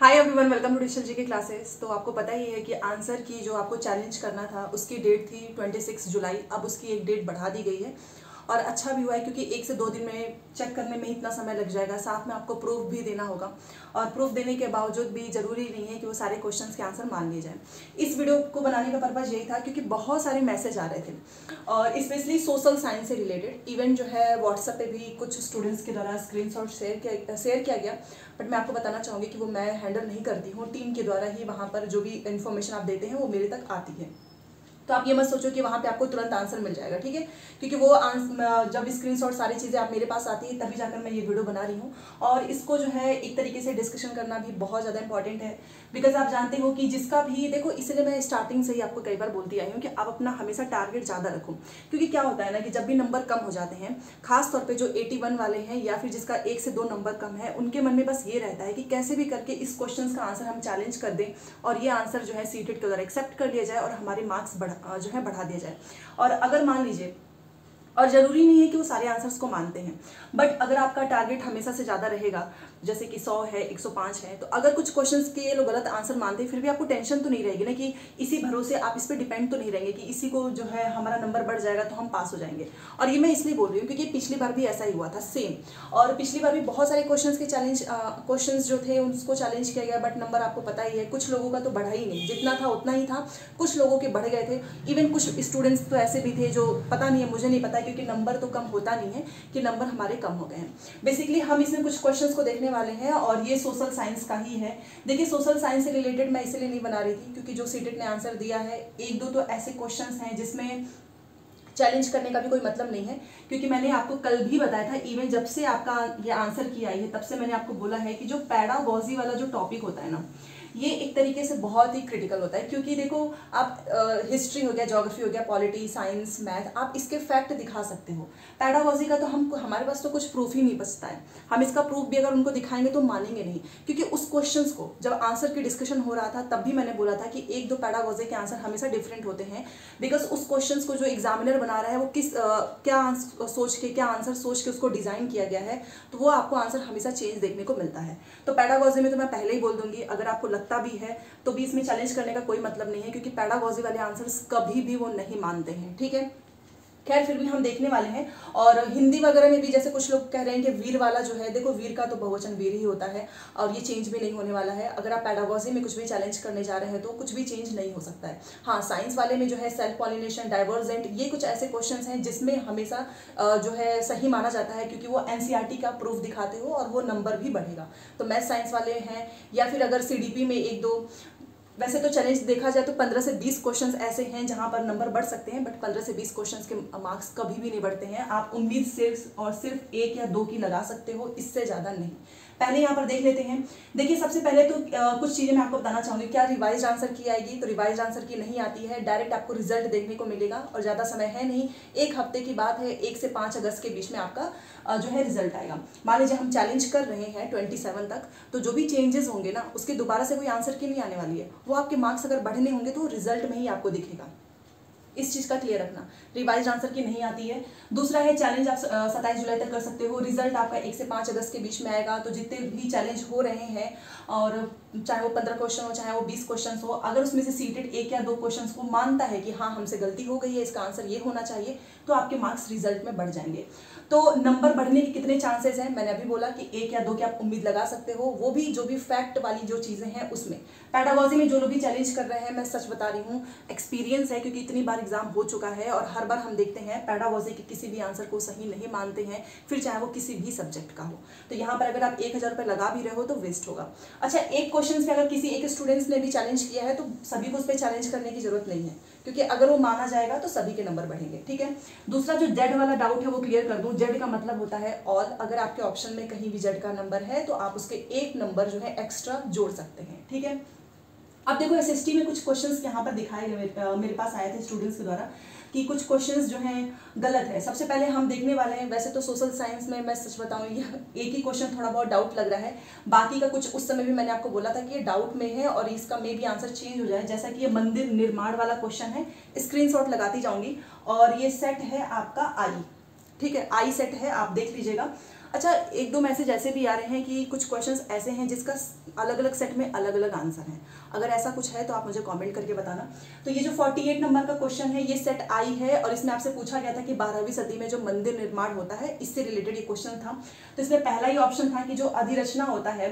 Hi everyone, welcome to digital G K classes. तो आपको पता ही है कि आंसर की जो आपको चैलेंज करना था उसकी डेट थी 26 जुलाई। अब उसकी एक डेट बढ़ा दी गई है और अच्छा भी हुआ है क्योंकि 1 से 2 दिन में चेक करने में इतना समय लग जाएगा। साथ में आपको प्रूफ भी देना होगा और प्रूफ देने के बावजूद भी ज़रूरी नहीं है कि वो सारे क्वेश्चंस के आंसर मान लिए जाएं। इस वीडियो को बनाने का पर्पज़ यही था क्योंकि बहुत सारे मैसेज आ रहे थे और स्पेशली सोशल साइंस से रिलेटेड। इवन जो है व्हाट्सएप पे भी कुछ स्टूडेंट्स के द्वारा स्क्रीनशॉट शेयर किया गया, बट मैं आपको बताना चाहूँगी कि वो मैं हैंडल नहीं करती हूँ। टीम के द्वारा ही वहाँ पर जो भी इन्फॉर्मेशन आप देते हैं वो मेरे तक आती है। तो आप ये मत सोचो कि वहाँ पे आपको तुरंत आंसर मिल जाएगा, ठीक है, क्योंकि वो जब स्क्रीनशॉट सारी चीज़ें आप मेरे पास आती है तभी जाकर मैं ये वीडियो बना रही हूँ। और इसको जो है एक तरीके से डिस्कशन करना भी बहुत ज़्यादा इंपॉर्टेंट है, बिकॉज आप जानते हो कि जिसका भी देखो, इसलिए मैं स्टार्टिंग से ही आपको कई बार बोलती आई हूँ कि आप अपना हमेशा टारगेट ज़्यादा रखो। क्योंकि क्या होता है ना कि जब भी नंबर कम हो जाते हैं, खासतौर पर जो 81 वाले हैं या फिर जिसका 1 से 2 नंबर कम है, उनके मन में बस ये रहता है कि कैसे भी करके इस क्वेश्चन का आंसर हम चैलेंज कर दें और ये आंसर जो है सीटेड के द्वारा एक्सेप्ट कर लिया जाए और हमारे मार्क्स बढ़ा दिया जाए। और अगर मान लीजिए, और ज़रूरी नहीं है कि वो सारे आंसर्स को मानते हैं, बट अगर आपका टारगेट हमेशा से ज़्यादा रहेगा, जैसे कि 100 है, 105 है, तो अगर कुछ क्वेश्चंस के ये लोग गलत आंसर मानते हैं फिर भी आपको टेंशन तो नहीं रहेगी ना कि इसी भरोसे आप इस पर डिपेंड तो नहीं रहेंगे कि इसी को जो है हमारा नंबर बढ़ जाएगा तो हम पास हो जाएंगे। और ये मैं इसलिए बोल रही हूँ क्योंकि पिछली बार भी ऐसा ही हुआ था सेम। और पिछली बार भी बहुत सारे क्वेश्चन जो थे उसको चैलेंज किया गया, बट नंबर आपको पता ही है कुछ लोगों का तो बढ़ा ही नहीं, जितना था उतना ही था, कुछ लोगों के बढ़ गए थे। इवन कुछ स्टूडेंट्स तो ऐसे भी थे जो पता नहीं है, मुझे नहीं पता क्योंकि नंबर तो कम होता नहीं है कि नंबर हमारे कम हो गए हैं। बेसिकली हम इसमें कुछ क्वेश्चंस को देखने वाले हैं और ये सोशल साइंस का ही है। देखिए, सोशल साइंस से रिलेटेड मैं इसलिए नहीं बना रही थी क्योंकि जो सीटेट ने आंसर दिया है, एक दो तो ऐसे क्वेश्चंस हैं जिसमें चैलेंज करने का भी कोई मतलब नहीं है। क्योंकि मैंने आपको कल भी बताया था, इवन जब से आपका ये आंसर की आई है तब से मैंने आपको बोला है कि जो पैडागोजी वाला जो टॉपिक होता है ना, ये एक तरीके से बहुत ही क्रिटिकल होता है। क्योंकि देखो, आप हिस्ट्री हो गया, ज्योग्राफी हो गया, पॉलिटी, साइंस, मैथ, आप इसके फैक्ट दिखा सकते हो। पैडागोजी का तो हमारे पास तो कुछ प्रूफ ही नहीं बचता है। हम इसका प्रूफ भी अगर उनको दिखाएंगे तो मानेंगे नहीं। क्योंकि उस क्वेश्चंस को जब आंसर की डिस्कशन हो रहा था तब भी मैंने बोला था कि एक दो पैडागोजी के आंसर हमेशा डिफरेंट होते हैं, बिकॉज उस क्वेश्चन को जो एग्जामिनर बना रहा है वो क्या आंसर सोच के उसको डिजाइन किया गया है, तो वो आपको आंसर हमेशा चेंज देखने को मिलता है। तो पैडागोजी में तो मैं पहले ही बोल दूंगी, अगर आपको लगता भी है तो भी इसमें चैलेंज करने का कोई मतलब नहीं है, क्योंकि पैडागोजी वाले आंसर्स कभी भी वो नहीं मानते हैं, ठीक है। खैर, फिर भी हम देखने वाले हैं। और हिंदी वगैरह में भी जैसे कुछ लोग कह रहे हैं कि वीर वाला जो है, देखो वीर का तो बहुवचन वीर ही होता है और ये चेंज भी नहीं होने वाला है। अगर आप पैडागोजी में कुछ भी चैलेंज करने जा रहे हैं तो कुछ भी चेंज नहीं हो सकता है। हाँ, साइंस वाले में जो है सेल्फ पॉलिनेशन, डाइवर्जेंट, ये कुछ ऐसे क्वेश्चंस हैं जिसमें हमेशा जो है सही माना जाता है क्योंकि वो एनसीईआरटी का प्रूफ दिखाते हो और वो नंबर भी बढ़ेगा। तो मैथ साइंस वाले हैं, या फिर अगर सीडीपी में एक दो, वैसे तो चैलेंज देखा जाए तो 15 से 20 क्वेश्चंस ऐसे हैं जहां पर नंबर बढ़ सकते हैं, बट 15 से 20 क्वेश्चंस के मार्क्स कभी भी नहीं बढ़ते हैं। आप उम्मीद सिर्फ 1 या 2 की लगा सकते हो, इससे ज़्यादा नहीं। पहले यहाँ पर देख लेते हैं। देखिए, सबसे पहले तो कुछ चीज़ें मैं आपको बताना चाहूँगी। क्या रिवाइज आंसर की आएगी? तो रिवाइज आंसर की नहीं आती है, डायरेक्ट आपको रिजल्ट देखने को मिलेगा और ज़्यादा समय है नहीं, 1 हफ्ते की बात है। 1 से 5 अगस्त के बीच में आपका जो है रिजल्ट आएगा। मान लीजिए हम चैलेंज कर रहे हैं 27 तक, तो जो भी चेंजेस होंगे ना उसके दोबारा से कोई आंसर की नहीं आने वाली है। वो आपके मार्क्स अगर बढ़ने होंगे तो रिजल्ट में ही आपको दिखेगा। इस चीज़ का क्लियर रखना, रिवाइज आंसर की नहीं आती है। दूसरा है, चैलेंज आप 27 जुलाई तक कर सकते हो। रिजल्ट आपका 1 से 5 अगस्त के बीच में आएगा। तो जितने भी चैलेंज हो रहे हैं, और चाहे वो 15 क्वेश्चन हो, चाहे वो 20 क्वेश्चन हो, अगर उसमें से सीटेड 1 या 2 क्वेश्चन को मानता है कि हाँ हमसे गलती हो गई है, इसका आंसर ये होना चाहिए, तो आपके मार्क्स रिजल्ट में बढ़ जाएंगे। तो नंबर बढ़ने के कितने चांसेस हैं? मैंने अभी बोला कि 1 या 2 की आप उम्मीद लगा सकते हो, वो भी जो भी फैक्ट वाली जो चीज़ें हैं उसमें। पैडागोजी में जो लोग भी चैलेंज कर रहे हैं, मैं सच बता रही हूँ, एक्सपीरियंस है क्योंकि इतनी बार एग्जाम हो चुका है और हर बार हम देखते हैं पैडागोजी के किसी भी आंसर को सही नहीं मानते हैं, फिर चाहे वो किसी भी सब्जेक्ट का हो। तो यहाँ पर अगर आप 1000 रुपये लगा भी रहे हो तो वेस्ट होगा। अच्छा, एक क्वेश्चन पे अगर किसी एक स्टूडेंट्स ने भी चैलेंज किया है तो सभी को उस पर चैलेंज करने की जरूरत नहीं है, क्योंकि अगर वो माना जाएगा तो सभी के नंबर बढ़ेंगे, ठीक है। दूसरा, जो जेड वाला डाउट है वो क्लियर कर दूं। जेड का मतलब होता है ऑल। अगर आपके ऑप्शन में कहीं भी जेड का नंबर है तो आप उसके 1 नंबर जो है एक्स्ट्रा जोड़ सकते हैं, ठीक है। अब देखो, एसएसटी में कुछ क्वेश्चंस यहाँ पर दिखाए गए, मेरे पास आए थे स्टूडेंट्स के द्वारा कि कुछ क्वेश्चंस जो हैं गलत है। सबसे पहले हम देखने वाले हैं, वैसे तो सोशल साइंस में मैं सच बताऊं ये एक ही क्वेश्चन थोड़ा बहुत डाउट लग रहा है, बाकी का कुछ उस समय भी मैंने आपको बोला था कि ये डाउट में है और इसका मे भी आंसर चेंज हो जाए। जैसा कि ये मंदिर निर्माण वाला क्वेश्चन है, स्क्रीनशॉट लगाती जाऊंगी, और ये सेट है आपका आई, ठीक है, आई सेट है, आप देख लीजिएगा। अच्छा, एक दो मैसेज ऐसे भी आ रहे हैं कि कुछ क्वेश्चंस ऐसे हैं जिसका अलग अलग सेट में अलग अलग आंसर है। अगर ऐसा कुछ है तो आप मुझे कमेंट करके बताना। तो ये जो 48 नंबर का क्वेश्चन है ये सेट आई है और इसमें आपसे पूछा गया था कि 12वीं सदी में जो मंदिर निर्माण होता है इससे रिलेटेड ये क्वेश्चन था। तो इसमें पहला ही ऑप्शन था कि जो अधिरचना होता है,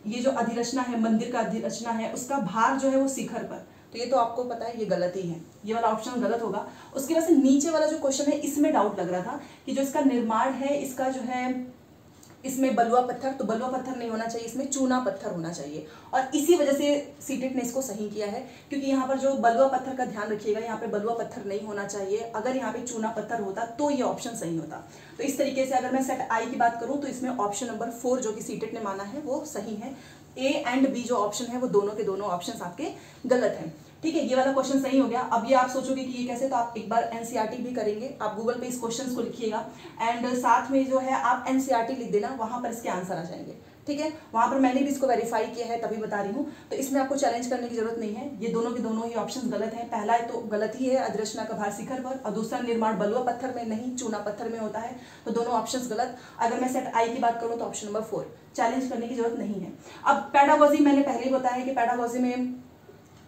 ये जो अधिरचना है, मंदिर का अधिरचना है, उसका भार जो है वो शिखर पर। तो ये तो आपको पता है ये गलत ही है, ये वाला ऑप्शन गलत होगा। उसके बाद से नीचे वाला जो क्वेश्चन है इसमें डाउट लग रहा था कि जो इसका निर्माण है इसका जो है इसमें बलुआ पत्थर, तो बलुआ पत्थर नहीं होना चाहिए, इसमें चूना पत्थर होना चाहिए। और इसी वजह से सीटेट ने इसको सही किया है, क्योंकि यहाँ पर जो बलुआ पत्थर का ध्यान रखिएगा, यहाँ पे बलुआ पत्थर नहीं होना चाहिए। अगर यहाँ पे चूना पत्थर होता तो ये ऑप्शन सही होता। तो इस तरीके से अगर मैं सेट आई की बात करूँ तो इसमें ऑप्शन नंबर 4 जो कि सीटेट ने माना है वो सही है। ए एंड बी जो ऑप्शन है वो दोनों के दोनों ऑप्शन आपके गलत हैं। ठीक है, ये वाला क्वेश्चन सही हो गया। अब ये आप सोचोगे कि ये कैसे, तो आप एक बार एनसीईआरटी भी करेंगे, आप गूगल पे इस क्वेश्चन को लिखिएगा एंड साथ में जो है आप एनसीईआरटी लिख देना, वहां पर इसके आंसर आ जाएंगे। ठीक है, वहां पर मैंने भी इसको वेरीफाई किया है तभी बता रही हूँ। तो इसमें आपको चैलेंज करने की जरूरत नहीं है, ये दोनों के दोनों ही ऑप्शन गलत हैं। पहला तो गलत ही है, अधिरचना का भार शिखर पर, और दूसरा निर्माण बलुआ पत्थर में नहीं चूना पत्थर में होता है। तो दोनों ऑप्शन गलत। अगर मैं सेट आई की बात करूँ तो ऑप्शन नंबर 4, चैलेंज करने की जरूरत नहीं है। अब पेडागोजी मैंने पहले ही बताया कि पेडागोजी में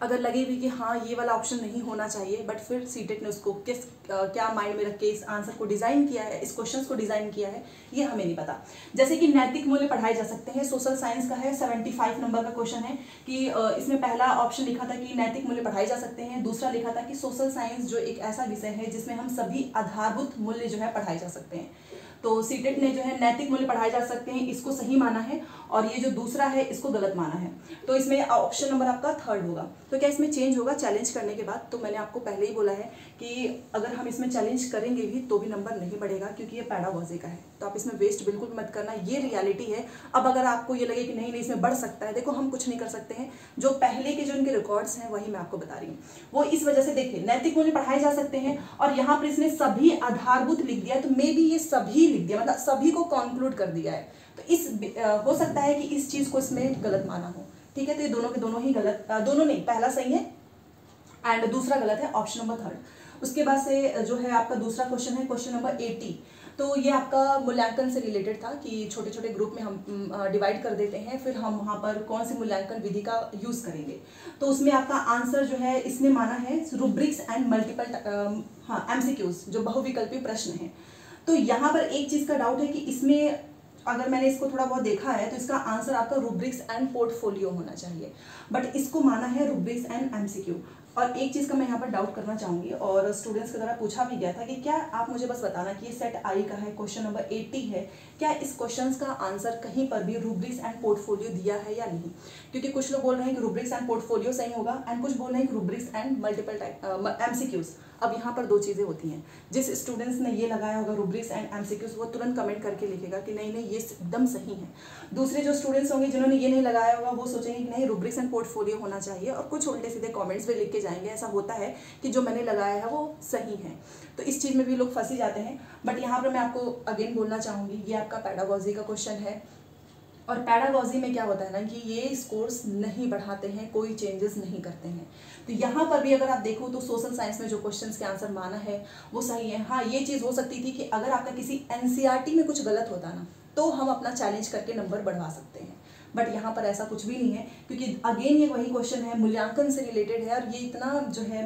अगर लगे भी कि हाँ ये वाला ऑप्शन नहीं होना चाहिए, बट फिर सीटेट ने उसको क्या माइंड में रख के इस आंसर को डिजाइन किया है, इस क्वेश्चंस को डिजाइन किया है, ये हमें नहीं पता। जैसे कि नैतिक मूल्य पढ़ाए जा सकते हैं, सोशल साइंस का है, 75 नंबर का क्वेश्चन है कि इसमें पहला ऑप्शन लिखा था कि नैतिक मूल्य पढ़ाए जा सकते हैं, दूसरा लिखा था कि सोशल साइंस जो एक ऐसा विषय है जिसमें हम सभी आधारभूत मूल्य जो है पढ़ाए जा सकते हैं। तो सीटेट ने जो है नैतिक मूल्य पढ़ाए जा सकते हैं इसको सही माना है, और ये जो दूसरा है इसको गलत माना है। तो इसमें ऑप्शन नंबर आपका 3 होगा। तो क्या इसमें चेंज होगा चैलेंज करने के बाद? तो मैंने आपको पहले ही बोला है कि अगर हम इसमें चैलेंज करेंगे भी तो भी नंबर नहीं बढ़ेगा, क्योंकि ये पेडागोजी का है। तो आप इसमें वेस्ट बिल्कुल मत करना, ये रियलिटी है। अब अगर आपको ये लगे कि नहीं नहीं इसमें बढ़ सकता है, देखो हम कुछ नहीं कर सकते हैं, जो पहले के जो इनके रिकॉर्ड्स हैं वही मैं आपको बता रही हूँ। वो इस वजह से देखिए नैतिक मूल्य पढ़ाए जा सकते हैं और यहाँ पर इसने सभी आधारभूत लिख दिया, तो मे बी ये सभी लिख दिया, मतलब सभी को कॉन्क्लूड कर दिया है। तो इस हो सकता है कि इस चीज को इसमें गलत माना हो। ठीक है, तो ये दोनों के दोनों ही गलत, दोनों नहीं, पहला सही है एंड दूसरा गलत है, ऑप्शन नंबर 3। उसके बाद से जो है आपका दूसरा क्वेश्चन है क्वेश्चन नंबर 80। तो ये आपका मूल्यांकन से रिलेटेड था कि छोटे छोटे ग्रुप में हम डिवाइड कर देते हैं, फिर हम वहाँ पर कौन सी मूल्यांकन विधि का यूज़ करेंगे। तो उसमें आपका आंसर जो है इसने माना है रूब्रिक्स एंड मल्टीपल एमसीक्यूज, जो बहुविकल्पी प्रश्न है। तो यहाँ पर एक चीज़ का डाउट है कि इसमें अगर मैंने इसको थोड़ा बहुत देखा है तो इसका आंसर आपका रूब्रिक्स एंड पोर्टफोलियो होना चाहिए, बट इसको माना है रूब्रिक्स एंड एमसीक्यू। और एक चीज़ का मैं यहाँ पर डाउट करना चाहूँगी, और स्टूडेंट्स के द्वारा पूछा भी गया था कि क्या आप मुझे बस बताना कि ये सेट आई का है, क्वेश्चन नंबर 80 है, क्या इस क्वेश्चन का आंसर कहीं पर भी रूब्रिक्स एंड पोर्टफोलियो दिया है या नहीं? क्योंकि कुछ लोग बोल रहे हैं कि रूब्रिक्स एंड पोर्टफोलियो सही होगा एंड कुछ बोल रहे हैं कि rubrics and multiple type MCQs. अब यहाँ पर दो चीज़ें होती हैं, जिस स्टूडेंट्स ने ये लगाया होगा रूब्रिक्स एंड एमसीक्यूज वो तुरंत कमेंट करके लिखेगा कि नहीं नहीं ये एकदम सही है। दूसरे जो स्टूडेंट्स होंगे जिन्होंने ये नहीं लगाया होगा वो सोचेंगे कि नहीं रूब्रिक्स एंड पोर्टफोलियो होना चाहिए, और कुछ उल्टे सीधे कमेंट्स भी लिख के जाएंगे। ऐसा होता है कि जो मैंने लगाया है वो सही है, तो इस चीज़ में भी लोग फंसी जाते हैं। बट यहाँ पर मैं आपको अगेन बोलना चाहूँगी, ये आपका पेडागोजी का क्वेश्चन है, और पेडागोजी में क्या होता है ना कि ये स्कोर्स नहीं बढ़ाते हैं, कोई चेंजेस नहीं करते हैं। तो यहाँ पर भी अगर आप देखो तो सोशल साइंस में जो क्वेश्चंस के आंसर माना है वो सही है। हाँ, ये चीज़ हो सकती थी कि अगर आपका किसी एनसीईआरटी में कुछ गलत होता ना तो हम अपना चैलेंज करके नंबर बढ़वा सकते हैं, बट यहाँ पर ऐसा कुछ भी नहीं है, क्योंकि अगेन ये वही क्वेश्चन है, मूल्यांकन से रिलेटेड है, और ये इतना जो है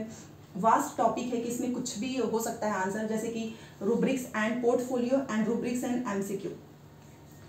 वास्ट टॉपिक है कि इसमें कुछ भी हो सकता है आंसर, जैसे कि rubrics and portfolio and rubrics and MCQ.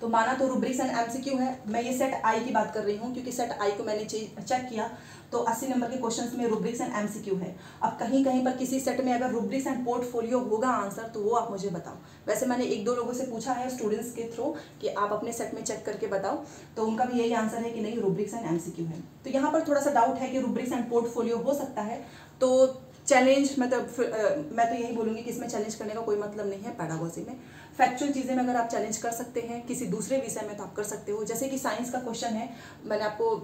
तो माना तो रूब्रिक्स एंड एमसीक्यू है। मैं ये सेट आई की बात कर रही हूँ क्योंकि सेट आई को मैंने चेक किया तो 80 नंबर के क्वेश्चंस में रूब्रिक्स एंड एमसीक्यू है। अब कहीं कहीं पर किसी सेट में अगर रूब्रिक्स एंड पोर्टफोलियो होगा आंसर तो वो आप मुझे बताओ। वैसे मैंने एक दो लोगों से पूछा है स्टूडेंट्स के थ्रू कि आप अपने सेट में चेक करके बताओ, तो उनका भी यही आंसर है कि नहीं रूब्रिक्स एंड एमसीक्यू है। तो यहाँ पर थोड़ा सा डाउट है कि रूब्रिक्स एंड पोर्टफोलियो हो सकता है, तो चैलेंज मतलब मैं तो यही बोलूँगी कि इसमें चैलेंज करने का कोई मतलब नहीं है। पेडागोजी में फैक्चुअल चीज़ें में अगर आप चैलेंज कर सकते हैं किसी दूसरे विषय में तो आप कर सकते हो। जैसे कि साइंस का क्वेश्चन है, मैंने आपको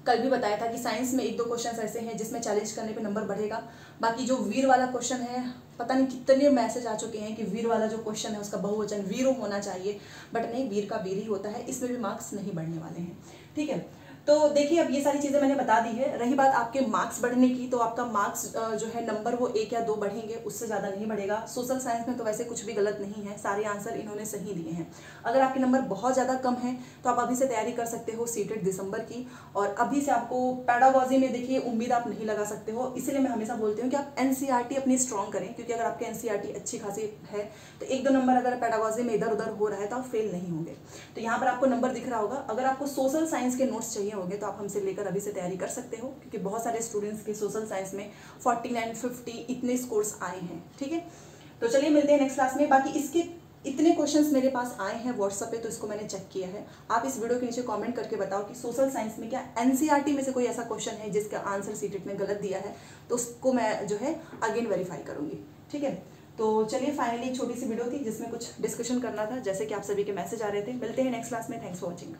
कल भी बताया था कि साइंस में एक दो क्वेश्चन ऐसे हैं जिसमें चैलेंज करने पे नंबर बढ़ेगा। बाकी जो वीर वाला क्वेश्चन है, पता नहीं कितने मैसेज आ चुके हैं कि वीर वाला जो क्वेश्चन है उसका बहुवचन वीरो होना चाहिए, बट नहीं, वीर का वीर ही होता है, इसमें भी मार्क्स नहीं बढ़ने वाले हैं। ठीक है, तो देखिए अब ये सारी चीज़ें मैंने बता दी है। रही बात आपके मार्क्स बढ़ने की, तो आपका मार्क्स जो है नंबर वो 1 या 2 बढ़ेंगे, उससे ज़्यादा नहीं बढ़ेगा। सोशल साइंस में तो वैसे कुछ भी गलत नहीं है, सारे आंसर इन्होंने सही दिए हैं। अगर आपके नंबर बहुत ज़्यादा कम है तो आप अभी से तैयारी कर सकते हो सीटेट दिसंबर की, और अभी से आपको पेडागॉजी में देखिए उम्मीद आप नहीं लगा सकते हो। इसीलिए मैं हमेशा बोलती हूँ कि आप एनसीईआरटी अपनी स्ट्रॉन्ग करें, क्योंकि अगर आपके एनसीईआरटी अच्छी खासी है तो 1-2 नंबर अगर पेडागॉजी में इधर उधर हो रहा है तो आप फेल नहीं होंगे। तो यहाँ पर आपको नंबर दिख रहा होगा। अगर आपको सोशल साइंस के नोट्स चाहिए होंगे तो आप हमसे लेकर अभी से तैयारी कर सकते हो, क्योंकि बहुत सारे स्टूडेंट्स के सोशल साइंस में 49, 50 इतने स्कोर्स आए हैं। ठीक है, तो चलिए मिलते हैं नेक्स्ट क्लास में। बाकी इसके इतने क्वेश्चंस मेरे पास आए हैं व्हाट्सएप पे, तो इसको मैंने चेक किया है। आप इस वीडियो के नीचे कमेंट करके बताओ कि सोशल साइंस में क्या एनसीईआरटी में से कोई ऐसा क्वेश्चन है जिसका आंसर सीटेट में गलत दिया है, तो उसको मैं जो है अगेन वेरीफाई करूंगी। ठीक है, तो चलिए फाइनली एक छोटी सी वीडियो थी जिसमें कुछ डिस्कशन करना था, जैसे कि आप सभी के मैसेज आ रहे थे। मिलते हैं नेक्स्ट क्लास में। Thanks for watching.